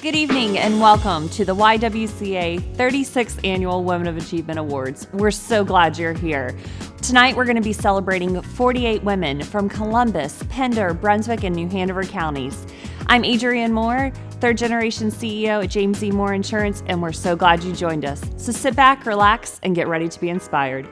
Good evening and welcome to the YWCA 36th Annual Women of Achievement Awards. We're so glad you're here. Tonight we're going to be celebrating 48 women from Columbus, Pender, Brunswick, and New Hanover counties. I'm Adrienne Moore, third generation CEO at James E. Moore Insurance, and we're so glad you joined us. So sit back, relax, and get ready to be inspired.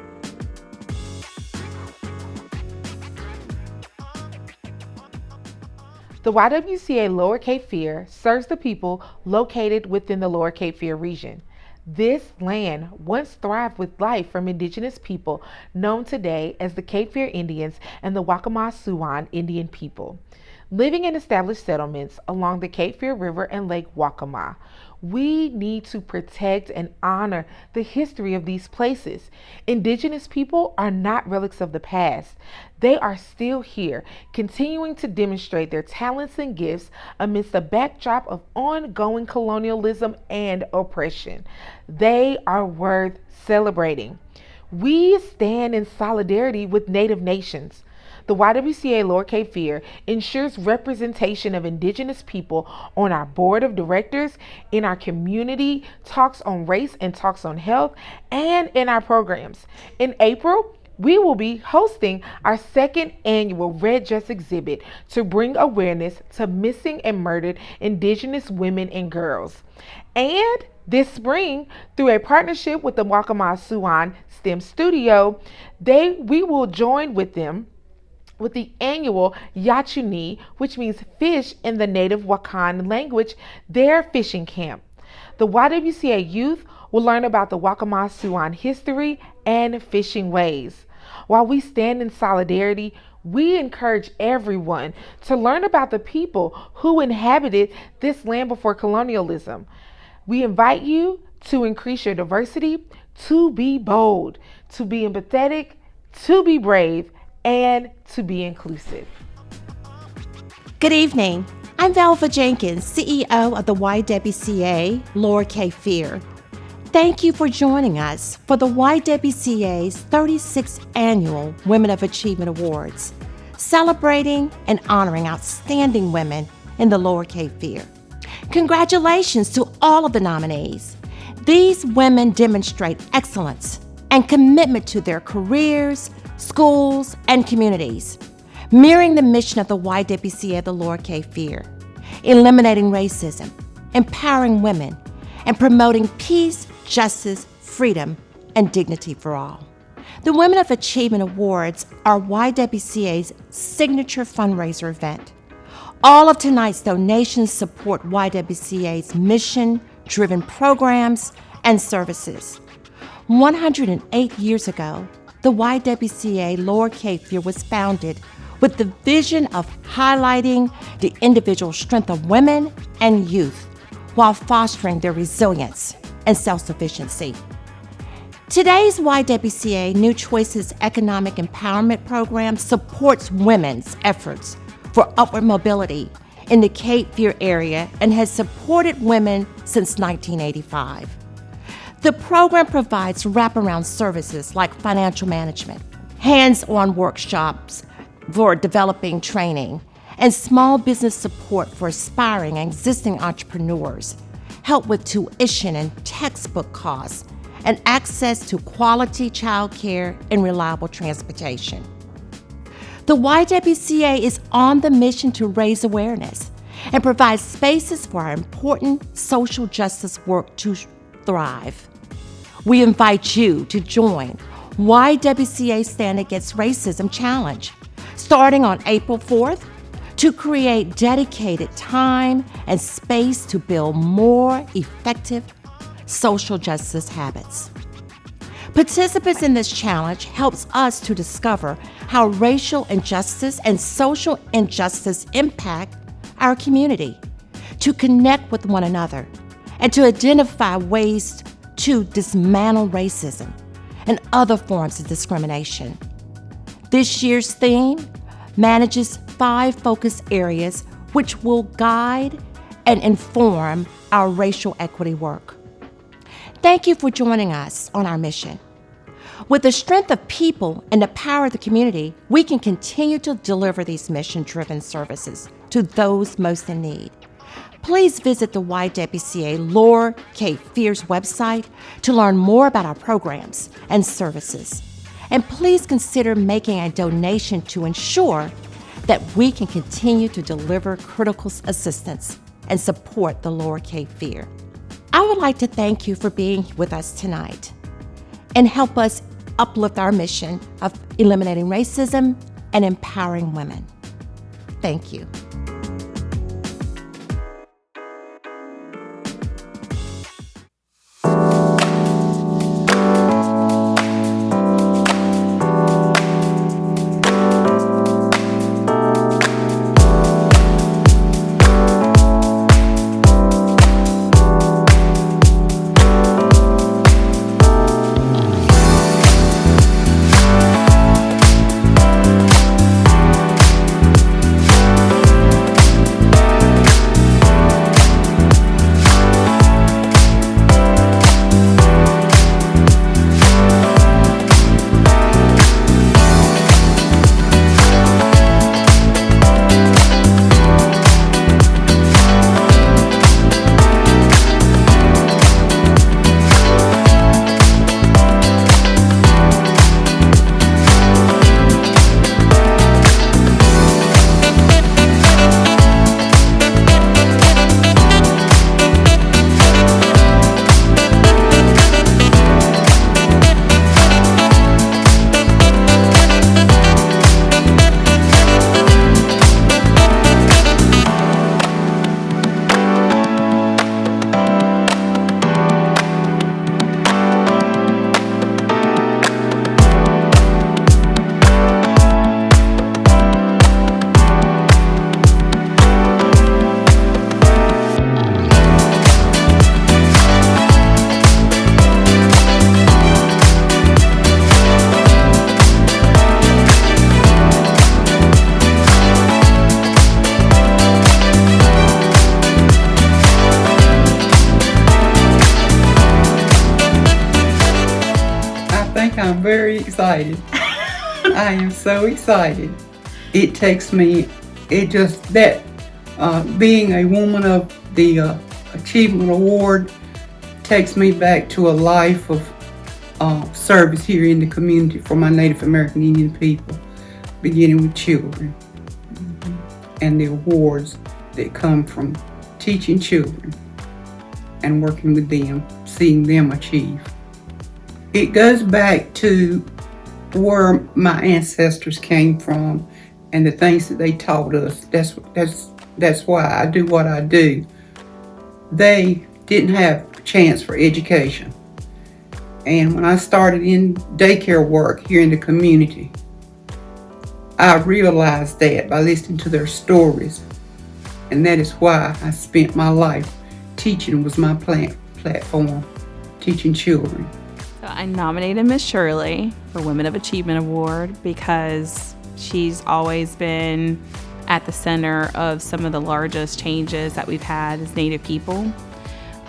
The YWCA Lower Cape Fear serves the people located within the Lower Cape Fear region. This land once thrived with life from indigenous people known today as the Cape Fear Indians and the YWCA Indian people, living in established settlements along the Cape Fear River and Lake Waccamaw. We need to protect and honor the history of these places. Indigenous people are not relics of the past. They are still here, continuing to demonstrate their talents and gifts amidst a backdrop of ongoing colonialism and oppression. They are worth celebrating. We stand in solidarity with Native nations. The YWCA Lower Cape Fear ensures representation of indigenous people on our board of directors, in our community talks on race and talks on health, and in our programs. In April, we will be hosting our second annual Red Dress exhibit to bring awareness to missing and murdered indigenous women and girls. And this spring, through a partnership with the YWCA STEM Studio, we will join with them with the annual Yachuni, which means fish in the native Wakan language, their fishing camp. The YWCA youth will learn about the YWCA history and fishing ways. While we stand in solidarity, we encourage everyone to learn about the people who inhabited this land before colonialism. We invite you to increase your diversity, to be bold, to be empathetic, to be brave, and to be inclusive. Good evening. I'm Velva Jenkins, CEO of the YWCA Lower Cape Fear. Thank you for joining us for the YWCA's 36th Annual Women of Achievement Awards, celebrating and honoring outstanding women in the Lower Cape Fear. Congratulations to all of the nominees. These women demonstrate excellence and commitment to their careers, schools, and communities, mirroring the mission of the YWCA the Lower Cape Fear, eliminating racism, empowering women, and promoting peace, justice, freedom, and dignity for all. The Women of Achievement Awards are YWCA's signature fundraiser event. All of tonight's donations support YWCA's mission-driven programs and services. 108 years ago, the YWCA Lower Cape Fear was founded with the vision of highlighting the individual strength of women and youth while fostering their resilience and self-sufficiency. Today's YWCA New Choices Economic Empowerment Program supports women's efforts for upward mobility in the Cape Fear area and has supported women since 1985. The program provides wraparound services like financial management, hands-on workshops for developing training, and small business support for aspiring and existing entrepreneurs, help with tuition and textbook costs, and access to quality childcare and reliable transportation. The YWCA is on the mission to raise awareness and provide spaces for our important social justice work to thrive. We invite you to join YWCA Stand Against Racism Challenge, starting on April 4th, to create dedicated time and space to build more effective social justice habits. Participants in this challenge helps us to discover how racial injustice and social injustice impact our community, to connect with one another, and to identify ways to dismantle racism and other forms of discrimination. This year's theme manages 5 focus areas which will guide and inform our racial equity work. Thank you for joining us on our mission. With the strength of people and the power of the community, we can continue to deliver these mission-driven services to those most in need. Please visit the YWCA Lower Cape Fear's website to learn more about our programs and services. And please consider making a donation to ensure that we can continue to deliver critical assistance and support the Lower Cape Fear. I would like to thank you for being with us tonight and help us uplift our mission of eliminating racism and empowering women. Thank you. I'm very excited. I am so excited. It takes me, being a woman of the Achievement Award takes me back to a life of service here in the community for my Native American Indian people, beginning with children and the awards that come from teaching children and working with them, seeing them achieve. It goes back to where my ancestors came from and the things that they taught us. That's why I do what I do. They didn't have a chance for education. And when I started in daycare work here in the community, I realized that by listening to their stories. And that is why I spent my life teaching was my platform, teaching children. I nominated Miss Shirley for Women of Achievement Award because she's always been at the center of some of the largest changes that we've had as Native people.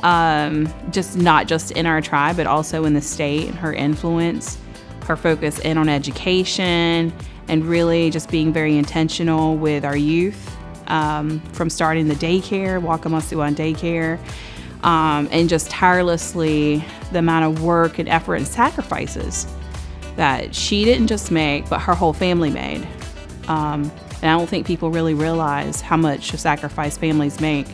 Not just in our tribe, but also in the state. Her influence, her focus in on education, and really just being very intentional with our youth, from starting the daycare, Wakamasua daycare, and just tirelessly the amount of work and effort and sacrifices that she didn't just make, but her whole family made. And I don't think people really realize how much sacrifice families make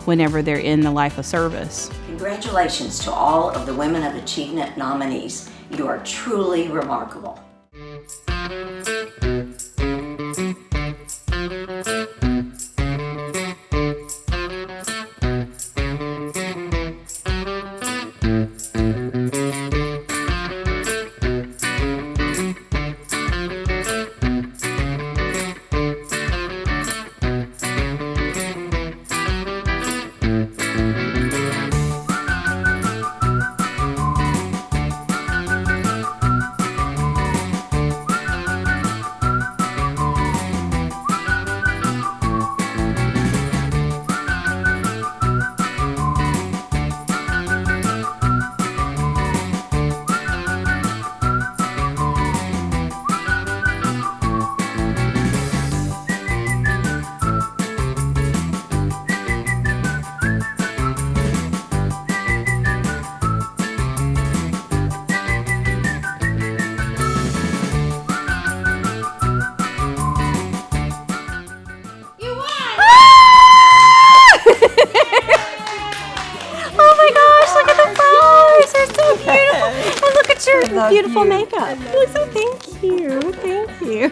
whenever they're in the life of service. Congratulations to all of the Women of Achievement nominees. You are truly remarkable. beautiful makeup. Lisa, thank you. Thank you.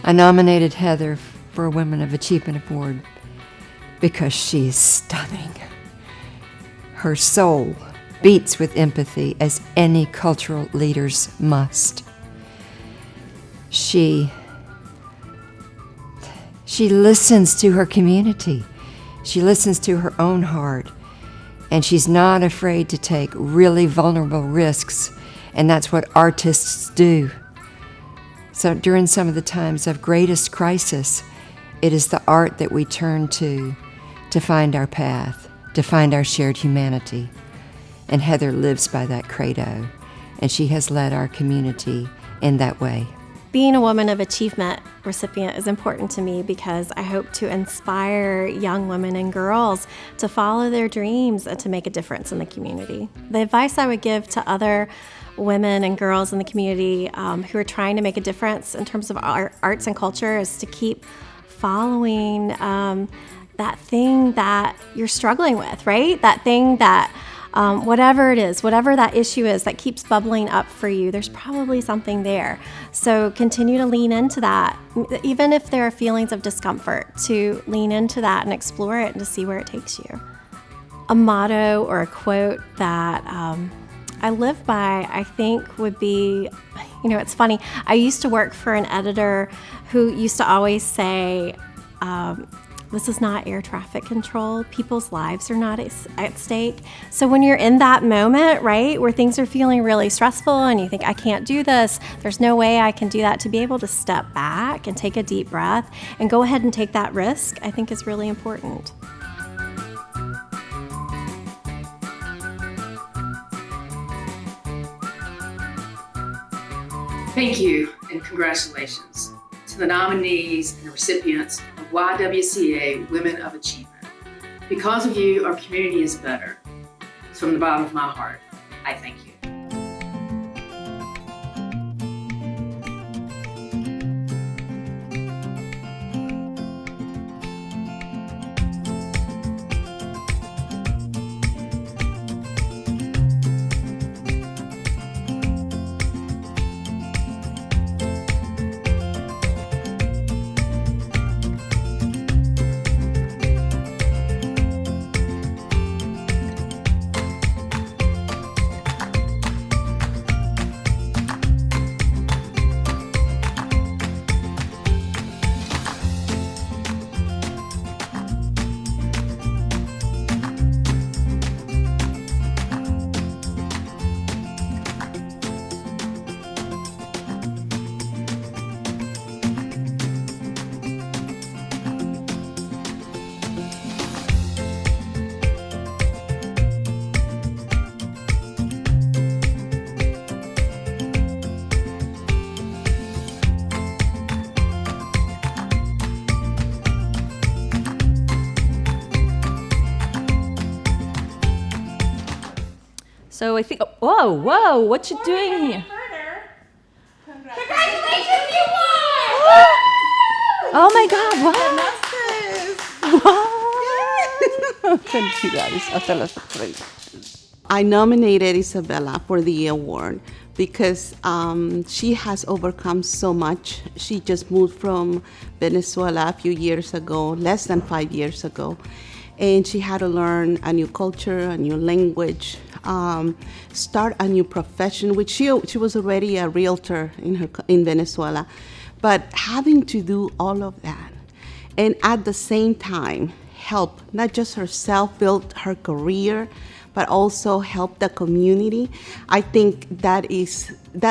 I nominated Heather for a Women of Achievement Award because she is stunning. Her soul beats with empathy, as any cultural leaders must. She listens to her community. She listens to her own heart, and she's not afraid to take really vulnerable risks, and that's what artists do. So during some of the times of greatest crisis, it is the art that we turn to find our path, to find our shared humanity. And Heather lives by that credo, and she has led our community in that way. Being a Woman of Achievement recipient is important to me because I hope to inspire young women and girls to follow their dreams and to make a difference in the community. The advice I would give to other women and girls in the community who are trying to make a difference in terms of arts and culture is to keep following that thing that you're struggling with, right? That thing that whatever it is, whatever that issue is that keeps bubbling up for you, there's probably something there. So continue to lean into that, even if there are feelings of discomfort, to lean into that and explore it and to see where it takes you. A motto or a quote that I live by, I think, would be, it's funny. I used to work for an editor who used to always say, this is not air traffic control. People's lives are not at stake. So when you're in that moment, right, where things are feeling really stressful and you think, I can't do this, there's no way I can do that, to be able to step back and take a deep breath and go ahead and take that risk, I think is really important. Thank you and congratulations to the nominees and the recipients of YWCA Women of Achievement. Because of you, our community is better. So from the bottom of my heart, I thank you. So I think, whoa, what you doing here? Congratulations, you won! Oh my God, what? I nominated Isabella for the award because she has overcome so much. She just moved from Venezuela a few years ago, less than 5 years ago. And she had to learn a new culture, a new language, start a new profession, which she was already a realtor in Venezuela. But having to do all of that and at the same time help not just herself build her career, but also help the community, I think that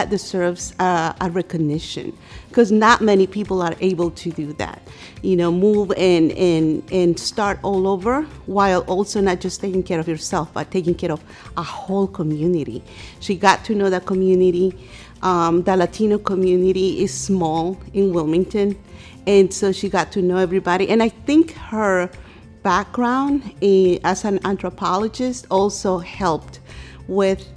deserves a recognition, because not many people are able to do that. Move and start all over while also not just taking care of yourself, but taking care of a whole community. She got to know the community. The Latino community is small in Wilmington, and so she got to know everybody. And I think her background as an anthropologist also helped with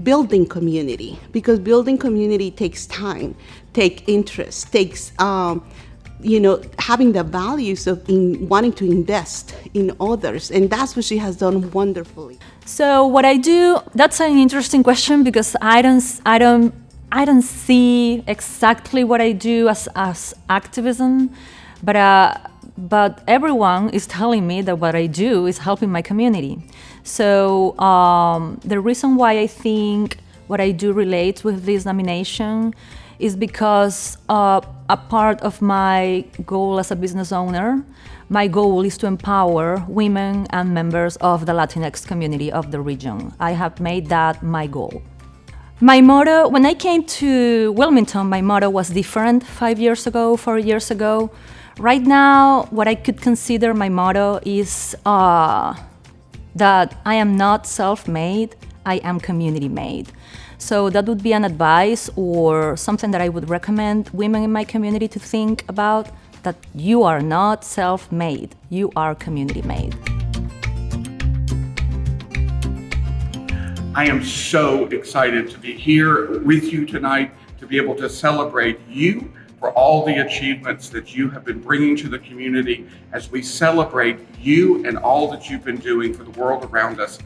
building community, because building community takes time, takes interest, takes having the values of wanting to invest in others, and that's what she has done wonderfully. So what I do, that's an interesting question because I don't see exactly what I do as activism, but everyone is telling me that what I do is helping my community. So the reason why I think what I do relates with this nomination is because a part of my goal as a business owner, my goal is to empower women and members of the Latinx community of the region. I have made that my goal. My motto, when I came to Wilmington, my motto was different 4 years ago. Right now, what I could consider my motto is that I am not self-made, I am community-made. So that would be an advice or something that I would recommend women in my community to think about, that you are not self-made, you are community-made. I am so excited to be here with you tonight, to be able to celebrate you for all the achievements that you have been bringing to the community as we celebrate you and all that you've been doing for the world around us.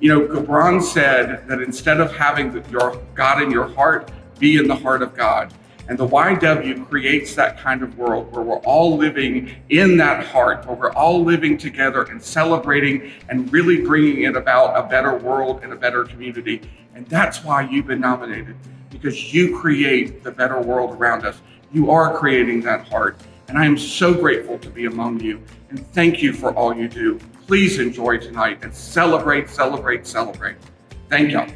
Gibran said that instead of having your God in your heart, be in the heart of God. And the YW creates that kind of world where we're all living in that heart, where we're all living together and celebrating and really bringing it about a better world and a better community. And that's why you've been nominated, because you create the better world around us. You are creating that heart. And I am so grateful to be among you. And thank you for all you do. Please enjoy tonight and celebrate, celebrate, celebrate. Thank you.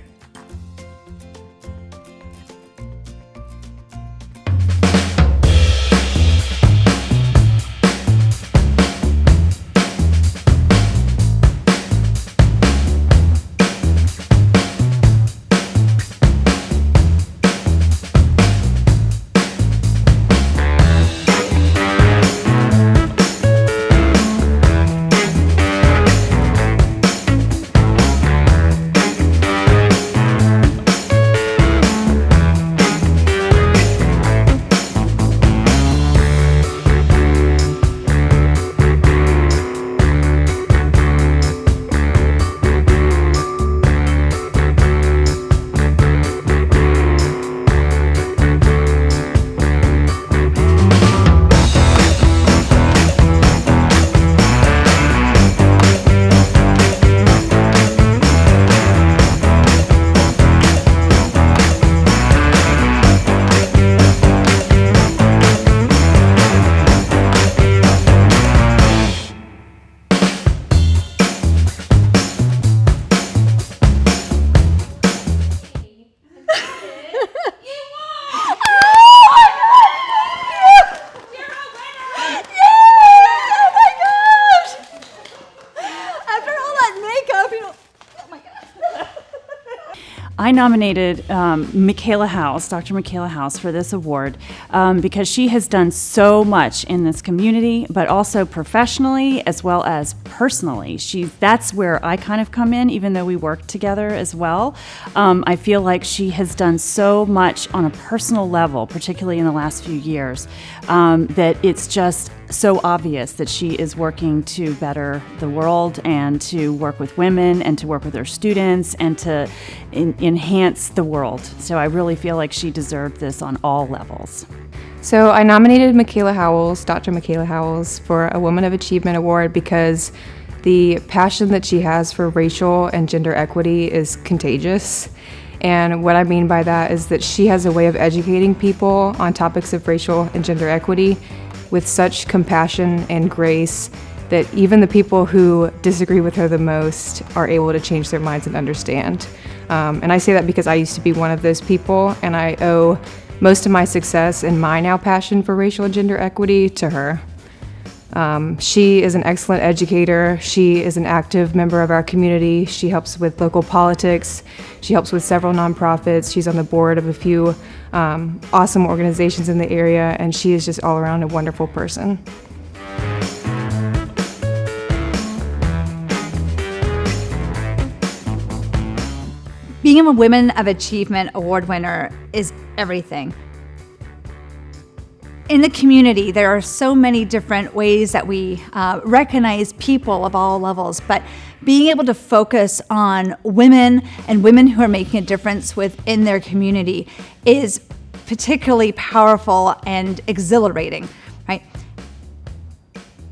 I nominated Michaela House, Dr. Michaela House, for this award because she has done so much in this community, but also professionally as well as personally. That's where I kind of come in, even though we work together as well. I feel like she has done so much on a personal level, particularly in the last few years, that it's just so obvious that she is working to better the world and to work with women and to work with her students and to enhance the world. So I really feel like she deserved this on all levels. So I nominated Dr. Michaela Howells, for a Woman of Achievement Award because the passion that she has for racial and gender equity is contagious. And what I mean by that is that she has a way of educating people on topics of racial and gender equity with such compassion and grace that even the people who disagree with her the most are able to change their minds and understand. And I say that because I used to be one of those people, and I owe most of my success and my now passion for racial and gender equity to her. She is an excellent educator. She is an active member of our community. She helps with local politics. She helps with several nonprofits. She's on the board of a few awesome organizations in the area, and she is just all around a wonderful person. Being a Women of Achievement Award winner is everything. in the community, there are so many different ways that we recognize people of all levels, but being able to focus on women and women who are making a difference within their community is particularly powerful and exhilarating, right?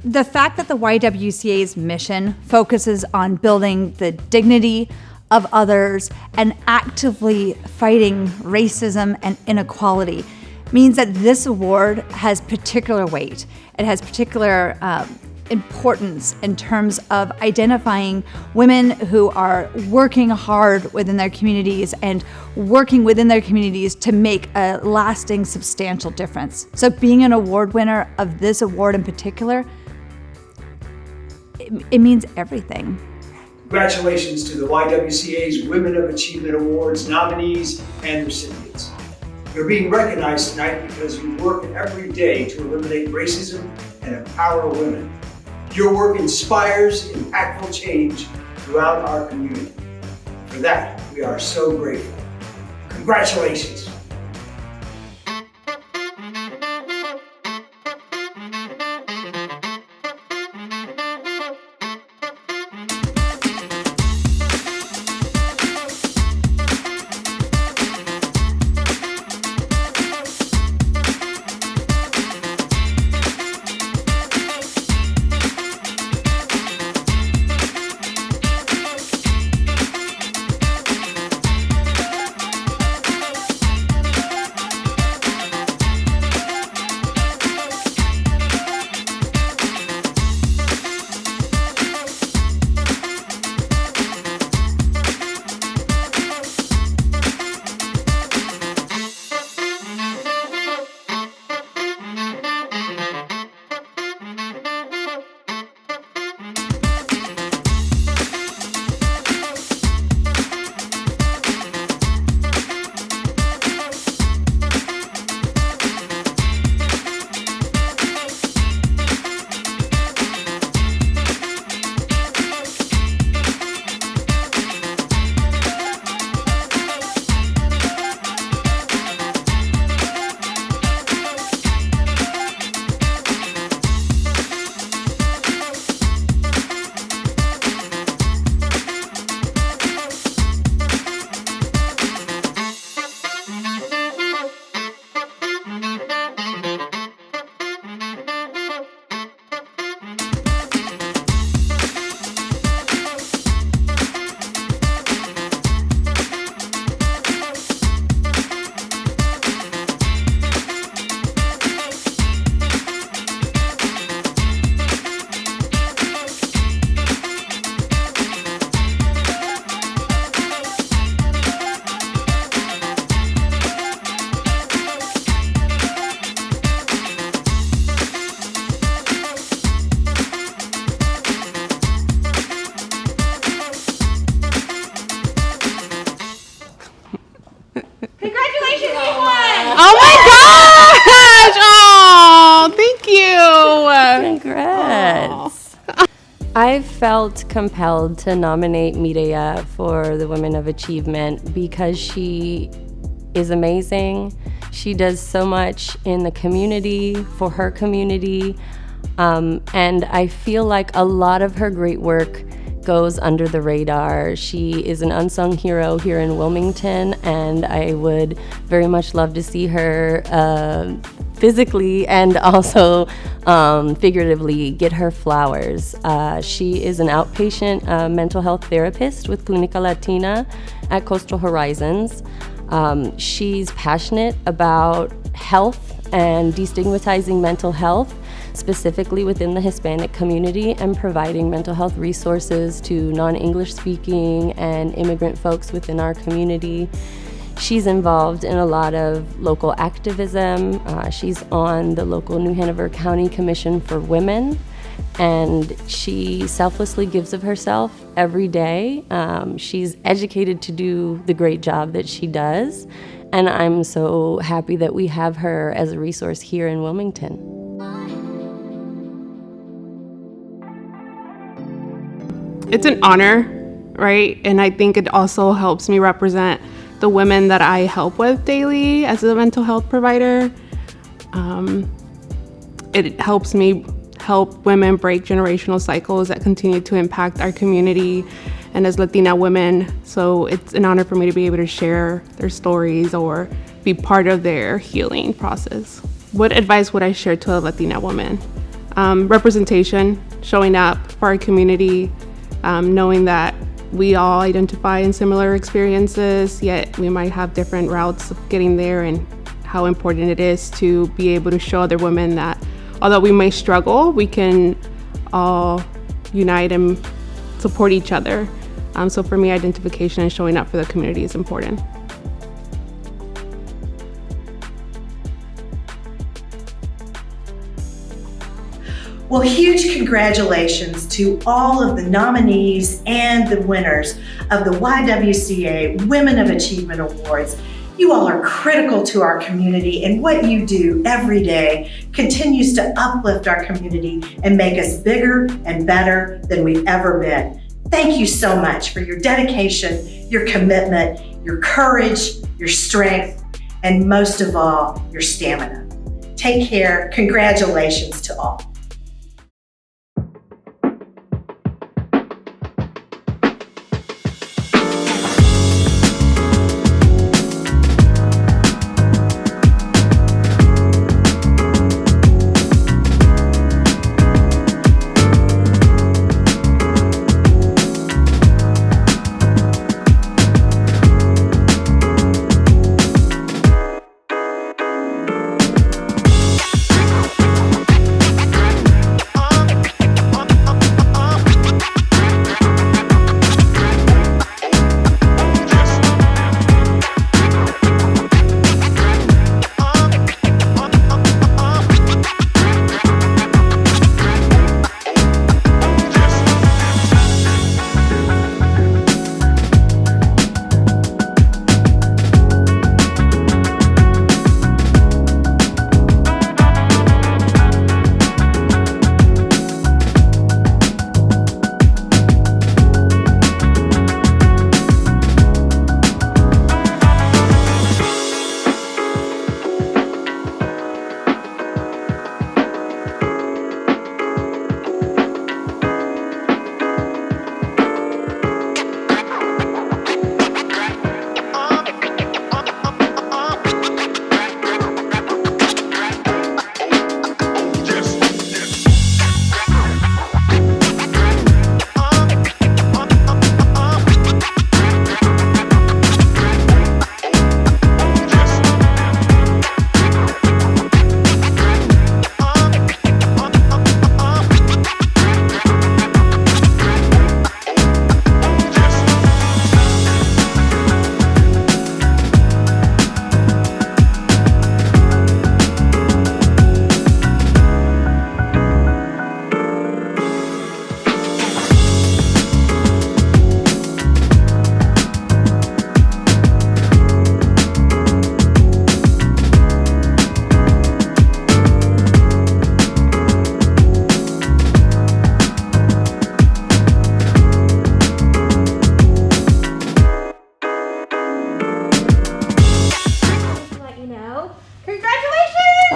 The fact that the YWCA's mission focuses on building the dignity of others and actively fighting racism and inequality means that this award has particular weight. It has particular importance in terms of identifying women who are working hard within their communities and working within their communities to make a lasting, substantial difference. So being an award winner of this award in particular, it means everything. Congratulations to the YWCA's Women of Achievement Awards nominees and recipients. You're being recognized tonight because you work every day to eliminate racism and empower women. Your work inspires impactful change throughout our community. For that, we are so grateful. Congratulations. Oh my gosh! Oh, thank you. Congrats. I felt compelled to nominate Mireya for the Women of Achievement because she is amazing. She does so much in the community, for her community, and I feel like a lot of her great work goes under the radar. She is an unsung hero here in Wilmington, and I would very much love to see her physically and also figuratively get her flowers. She is an outpatient mental health therapist with Clinica Latina at Coastal Horizons. She's passionate about health and destigmatizing mental health, specifically within the Hispanic community, and providing mental health resources to non-English speaking and immigrant folks within our community. She's involved in a lot of local activism. She's on the local New Hanover County Commission for Women, and she selflessly gives of herself every day. She's educated to do the great job that she does, and I'm so happy that we have her as a resource here in Wilmington. It's an honor, right? And I think it also helps me represent the women that I help with daily as a mental health provider. it helps me help women break generational cycles that continue to impact our community and as Latina women. So it's an honor for me to be able to share their stories or be part of their healing process. What advice would I share to a Latina woman? Representation, showing up for our community, knowing that we all identify in similar experiences, yet we might have different routes of getting there, and how important it is to be able to show other women that although we may struggle, we can all unite and support each other. So for me, identification and showing up for the community is important. Well, huge congratulations to all of the nominees and the winners of the YWCA Women of Achievement Awards. You all are critical to our community, and what you do every day continues to uplift our community and make us bigger and better than we've ever been. Thank you so much for your dedication, your commitment, your courage, your strength, and most of all, your stamina. Take care. Congratulations to all.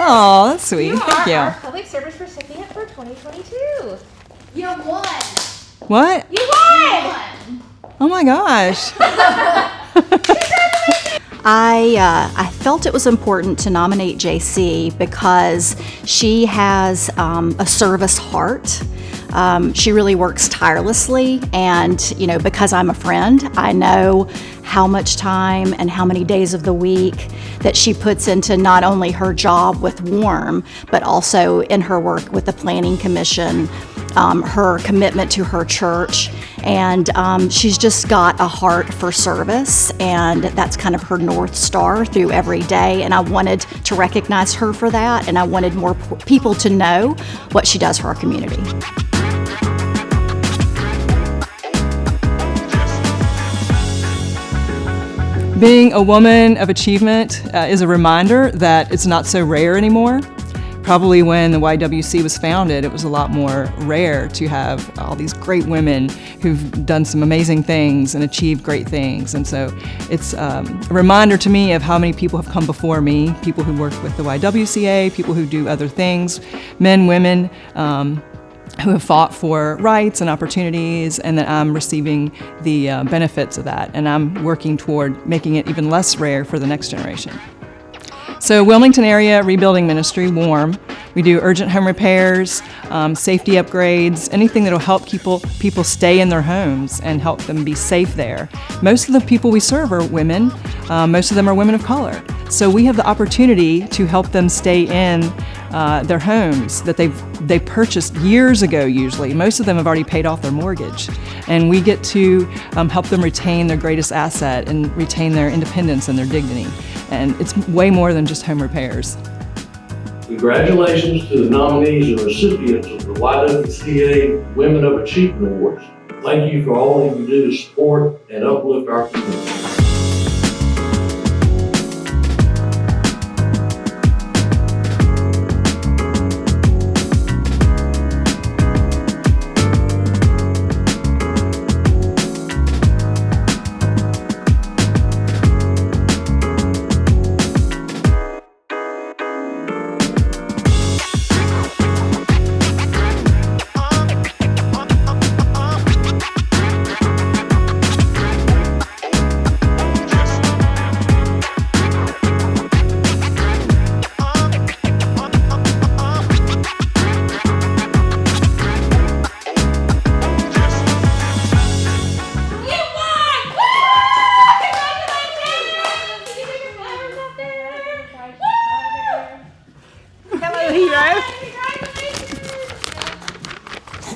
Oh, that's sweet. Thank you. You are our public service recipient for 2022. You won. What? You won. Oh my gosh. I felt it was important to nominate JC because she has a service heart. She really works tirelessly, and because I'm a friend, I know how much time and how many days of the week that she puts into not only her job with WARM, but also in her work with the Planning Commission, her commitment to her church, and she's just got a heart for service, and that's kind of her North Star through every day, and I wanted to recognize her for that, and I wanted more people to know what she does for our community. Being a woman of achievement is a reminder that it's not so rare anymore. Probably when the YWC was founded, it was a lot more rare to have all these great women who've done some amazing things and achieved great things. And so it's a reminder to me of how many people have come before me, people who work with the YWCA, people who do other things, men, women, who have fought for rights and opportunities, and that I'm receiving the benefits of that. And I'm working toward making it even less rare for the next generation. So Wilmington Area Rebuilding Ministry, WARM, we do urgent home repairs, safety upgrades, anything that will help people stay in their homes and help them be safe there. Most of the people we serve are women. Most of them are women of color. So we have the opportunity to help them stay in their homes that they purchased years ago usually. Most of them have already paid off their mortgage. And we get to help them retain their greatest asset and retain their independence and their dignity. And it's way more than just home repairs. Congratulations to the nominees and recipients of the YWCA Women of Achievement Awards. Thank you for all that you do to support and uplift our community.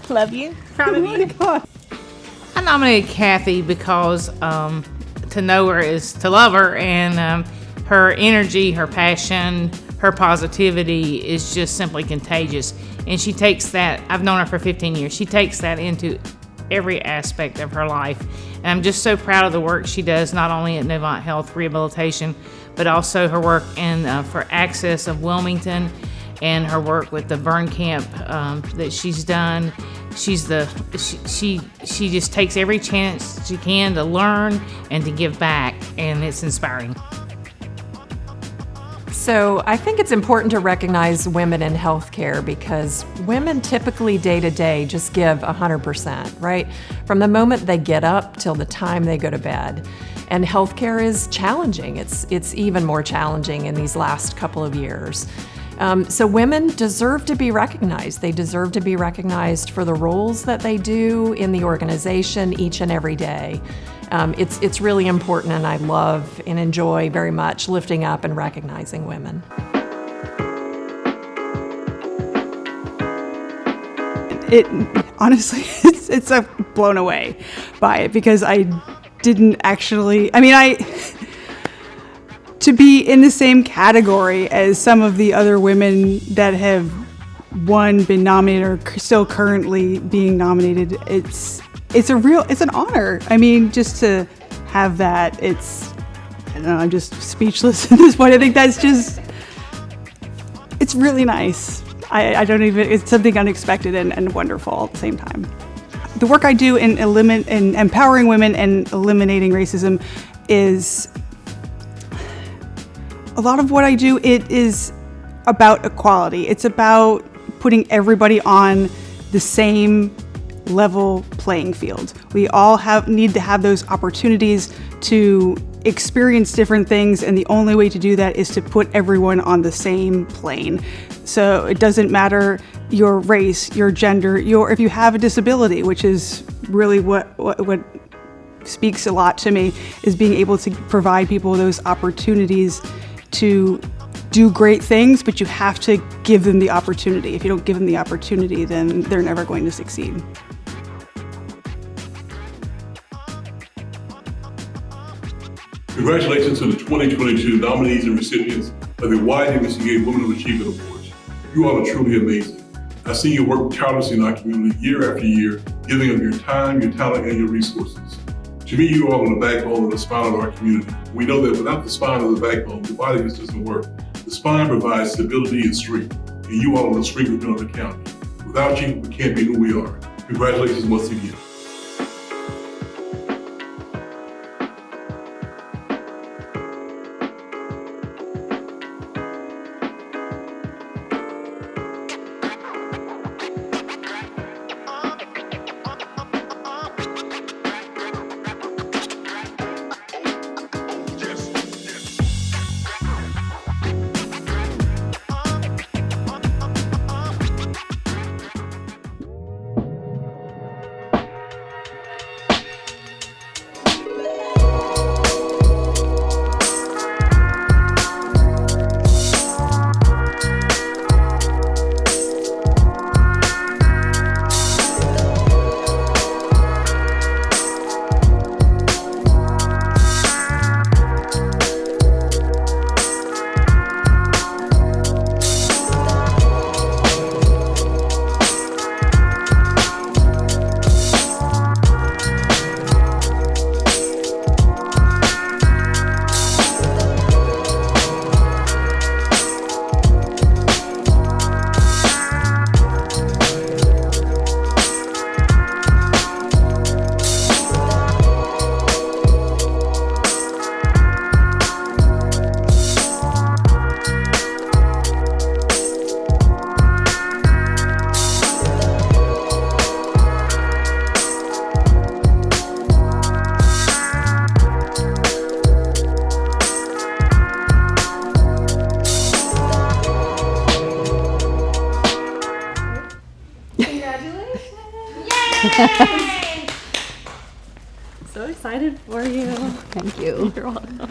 Love you. Proud of you. I nominated Kathy because to know her is to love her, and her energy, her passion, her positivity is just simply contagious. And she takes that, I've known her for 15 years, she takes that into every aspect of her life. And I'm just so proud of the work she does, not only at Novant Health Rehabilitation, but also her work in for Access of Wilmington, and her work with the burn camp that she's done. She just takes every chance she can to learn and to give back, and it's inspiring. So I think it's important to recognize women in healthcare, because women typically day to day just give 100%, right? From the moment they get up till the time they go to bed. And healthcare is challenging. It's even more challenging in these last couple of years. So women deserve to be recognized. They deserve to be recognized for the roles that they do in the organization each and every day. It's really important, and I love and enjoy very much lifting up and recognizing women. It honestly, it's blown away by it, because I didn't actually, to be in the same category as some of the other women that have been nominated, or still currently being nominated, it's an honor. Just to have that, I don't know, I'm just speechless at this point. I think it's really nice. It's something unexpected and wonderful at the same time. The work I do in empowering women and eliminating racism is, a lot of what I do, it is about equality. It's about putting everybody on the same level playing field. We all need to have those opportunities to experience different things, and the only way to do that is to put everyone on the same plane. So it doesn't matter your race, your gender, if you have a disability, which is really what speaks a lot to me, is being able to provide people those opportunities to do great things, but you have to give them the opportunity. If you don't give them the opportunity, then they're never going to succeed. Congratulations to the 2022 nominees and recipients of the YWCA Women of Achievement Awards. You all are truly amazing. I've seen you work tirelessly in our community year after year, giving of your time, your talent, and your resources. To me, you all are the backbone and the spine of our community. We know that without the spine or the backbone, the body just doesn't work. The spine provides stability and strength. and you all are the strength of Pender County. Without you, we can't be who we are. Congratulations once again. So excited for you. Thank you. You're welcome.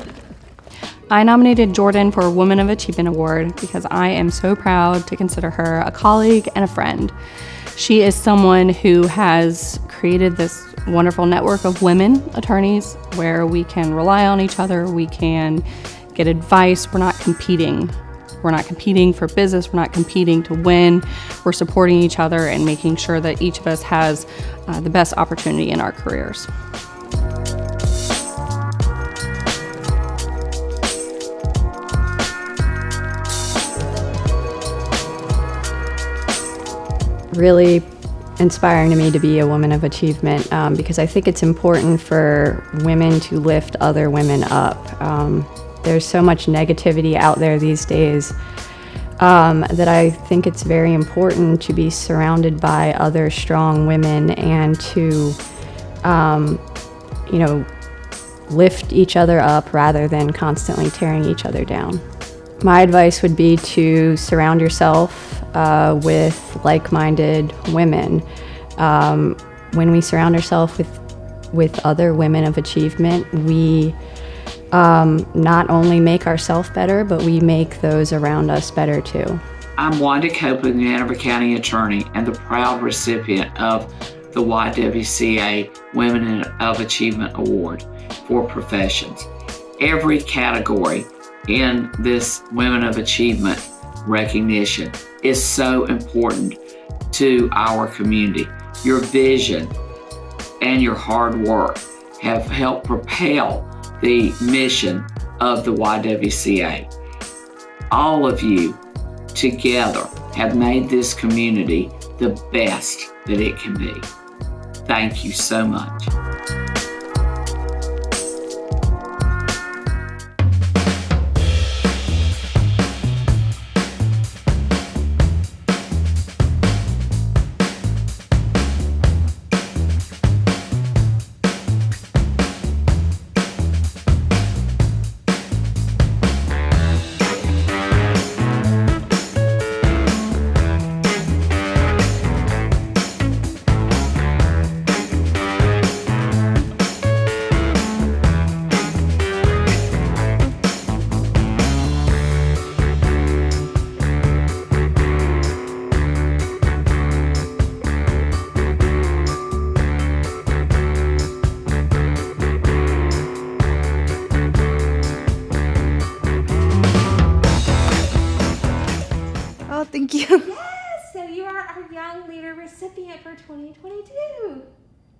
I nominated Jordan for Woman of Achievement Award because I am so proud to consider her a colleague and a friend. She is someone who has created this wonderful network of women attorneys where we can rely on each other, we can get advice, we're not competing. We're not competing for business, we're not competing to win. We're supporting each other and making sure that each of us has the best opportunity in our careers. Really inspiring to me to be a woman of achievement because I think it's important for women to lift other women up. There's so much negativity out there these days that I think it's very important to be surrounded by other strong women and to, lift each other up rather than constantly tearing each other down. My advice would be to surround yourself with like-minded women. When we surround ourselves with other women of achievement, we not only make ourselves better, but we make those around us better too. I'm Wanda Copeland, the Hanover County Attorney and the proud recipient of the YWCA Women of Achievement Award for Professions. Every category in this Women of Achievement recognition is so important to our community. Your vision and your hard work have helped propel the mission of the YWCA. All of you together have made this community the best that it can be. Thank you so much. Thank you. Yes, so you are our Young Leader recipient for 2022.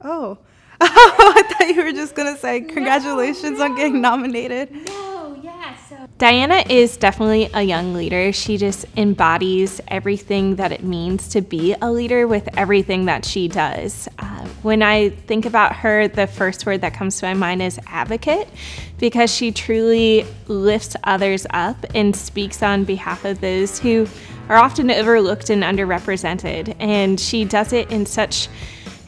Oh. I thought you were just going to say congratulations on getting nominated. No, yeah, so Diana is definitely a young leader. She just embodies everything that it means to be a leader with everything that she does. When I think about her, the first word that comes to my mind is advocate, because she truly lifts others up and speaks on behalf of those who are often overlooked and underrepresented. And she does it in such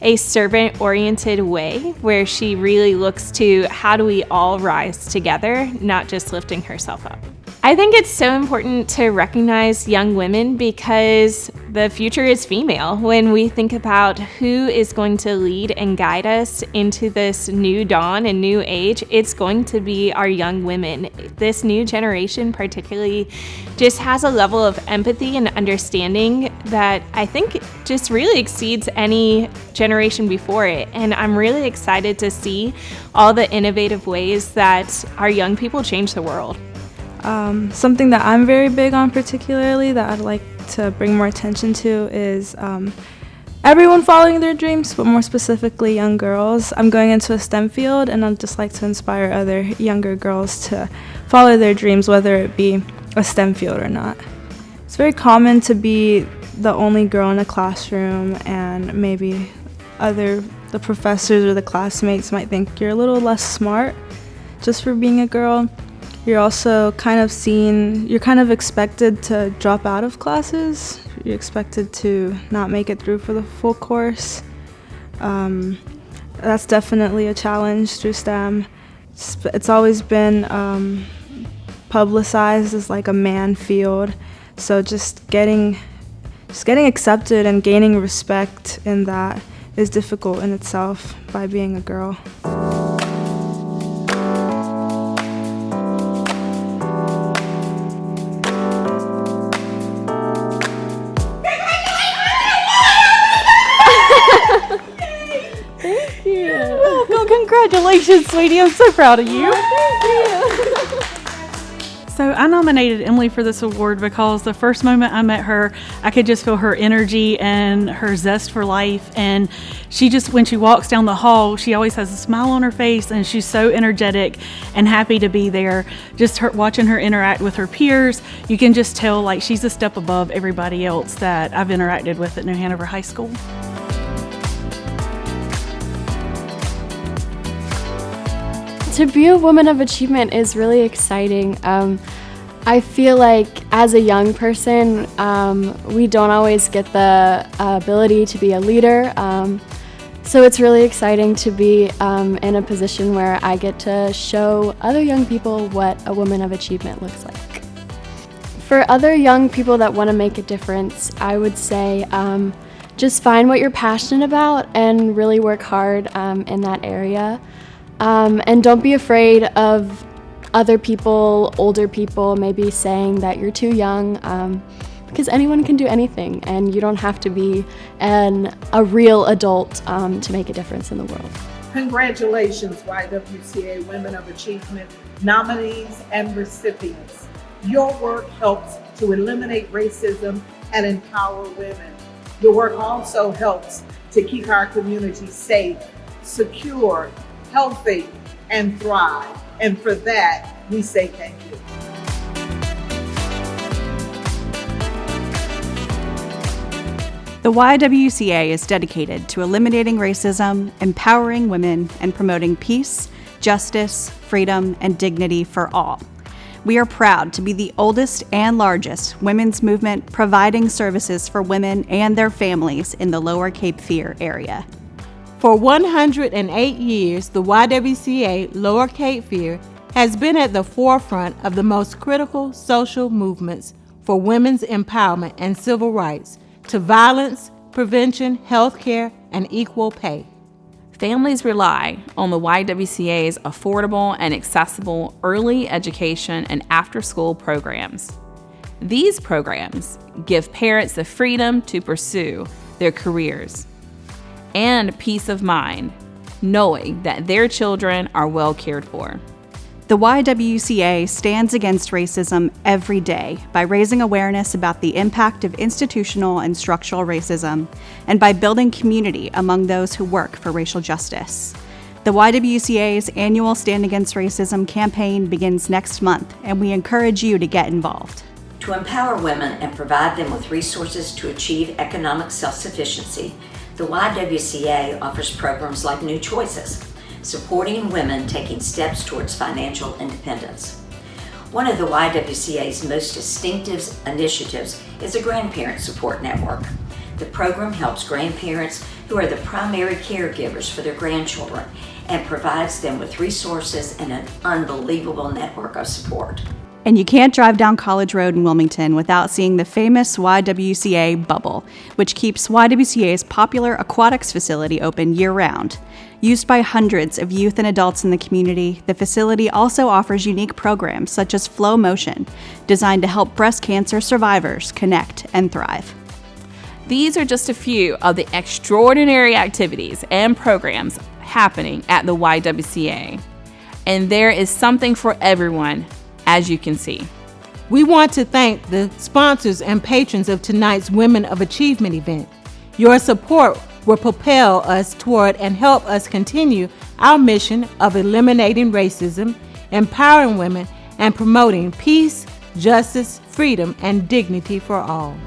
a servant-oriented way where she really looks to how do we all rise together, not just lifting herself up. I think it's so important to recognize young women because the future is female. When we think about who is going to lead and guide us into this new dawn and new age, it's going to be our young women. This new generation particularly just has a level of empathy and understanding that I think just really exceeds any generation before it. And I'm really excited to see all the innovative ways that our young people change the world. Something that I'm very big on particularly that I'd like to bring more attention to is everyone following their dreams, but more specifically young girls. I'm going into a STEM field and I'd just like to inspire other younger girls to follow their dreams, whether it be a STEM field or not. It's very common to be the only girl in a classroom, and maybe the professors or the classmates might think you're a little less smart just for being a girl. You're also kind of expected to drop out of classes. You're expected to not make it through for the full course. That's definitely a challenge through STEM. It's always been publicized as like a man field. So just getting accepted and gaining respect in that is difficult in itself by being a girl. Thank you. Well, congratulations, sweetie. I'm so proud of you. Thank you. So I nominated Emily for this award because the first moment I met her, I could just feel her energy and her zest for life. And she just, when she walks down the hall, she always has a smile on her face and she's so energetic and happy to be there. Just watching her interact with her peers, you can just tell like she's a step above everybody else that I've interacted with at New Hanover High School. To be a woman of achievement is really exciting. I feel like as a young person, we don't always get the ability to be a leader. So it's really exciting to be in a position where I get to show other young people what a woman of achievement looks like. For other young people that want to make a difference, I would say just find what you're passionate about and really work hard in that area. And don't be afraid of other people, older people, maybe saying that you're too young, because anyone can do anything, and you don't have to be a real adult to make a difference in the world. Congratulations, YWCA Women of Achievement nominees and recipients. Your work helps to eliminate racism and empower women. Your work also helps to keep our community safe, secure, healthy, and thrive. And for that, we say thank you. The YWCA is dedicated to eliminating racism, empowering women, and promoting peace, justice, freedom, and dignity for all. We are proud to be the oldest and largest women's movement providing services for women and their families in the Lower Cape Fear area. For 108 years, the YWCA Lower Cape Fear has been at the forefront of the most critical social movements for women's empowerment and civil rights, to violence, prevention, healthcare, and equal pay. Families rely on the YWCA's affordable and accessible early education and after-school programs. These programs give parents the freedom to pursue their careers and peace of mind, knowing that their children are well cared for. The YWCA stands against racism every day by raising awareness about the impact of institutional and structural racism, and by building community among those who work for racial justice. The YWCA's annual Stand Against Racism campaign begins next month, and we encourage you to get involved. To empower women and provide them with resources to achieve economic self-sufficiency, the YWCA offers programs like New Choices, supporting women taking steps towards financial independence. One of the YWCA's most distinctive initiatives is the Grandparent Support Network. The program helps grandparents who are the primary caregivers for their grandchildren and provides them with resources and an unbelievable network of support. And you can't drive down College Road in Wilmington without seeing the famous YWCA Bubble, which keeps YWCA's popular aquatics facility open year-round. Used by hundreds of youth and adults in the community, the facility also offers unique programs such as Flow Motion, designed to help breast cancer survivors connect and thrive. These are just a few of the extraordinary activities and programs happening at the YWCA. And there is something for everyone, as you can see. We want to thank the sponsors and patrons of tonight's Women of Achievement event. Your support will propel us toward and help us continue our mission of eliminating racism, empowering women, and promoting peace, justice, freedom, and dignity for all.